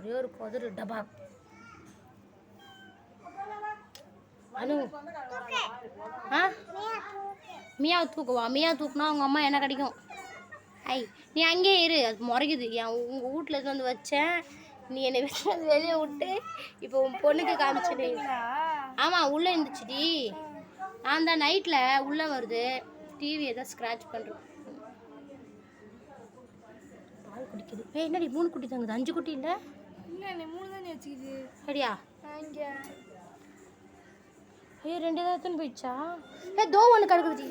ஒரே ஒரு கொதறு டபா. அனு ஆ மியா தூக்குவா? மியா தூக்குனா அவங்க அம்மா என்ன கிடைக்கும்? ஐ நீ அங்கேயே இரு, அது முறைக்குது. உங்கள் வீட்டில் இருந்து வந்து வச்சேன், நீ என்னை வச்சு வெளியே விட்டு இப்போ உன் பொண்ணுக்கு காமிச்சிடு. ஆமாம் உள்ளே இருந்துச்சுடி. நான் தான் நைட்டில் உள்ளே வருது, டிவி எதாவது ஸ்க்ராட்ச் பண்ணுறோம். பால் குடிக்குது. என்னடி 3 குட்டி தாங்குது, 5 குட்டி இல்லை? இல்லை 3 தானே வச்சுக்குது. சரியா? இங்கே 2 ஏதாவதுன்னு போயிடுச்சா? தோ ஒன்று கிடக்குது.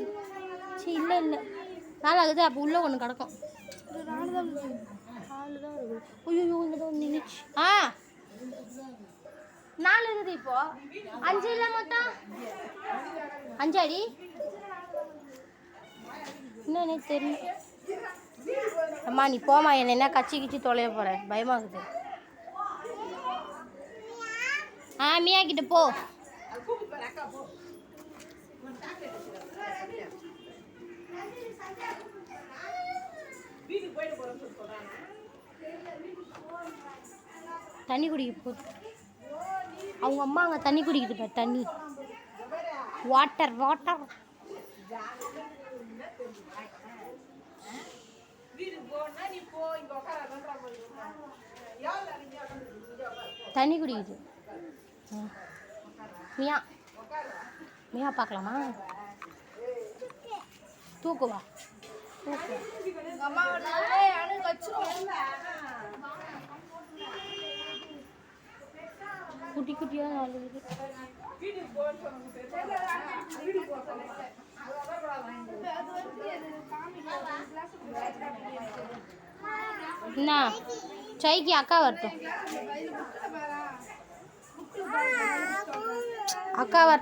சரி இல்லை இல்லை நாளாகுது. அப்போ உள்ளே ஒன்று கிடக்கும். 4 தான் இருக்குது. 4 தான் இருக்குது. ஐயோ இங்கே தான் நின்றுச்சு. 4 இருக்குது. இப்போ 5 இல்லை மொத்தம் 5 அடி. என்னன்னே தெரியல. அம்மா நீ போமா, என்ன கச்சி கிச்சி தொலைய போகிற, பயமாகுது. மியா கிட்ட போ. தண்ணி குடிக்க போ. அவங்க அம்மா அங்கே தண்ணி குடிக்குது பாரு, தண்ணி. Water water. தண்ணி குடிக்குது. மியா மியா பார்க்கலாமா? தூக்குவா தூக்கு. குட்டி குட்டியாக 4 இருக்குது. என்ன சைக்கு அக்கா வரட்டும், அக்கா வரட்டும்.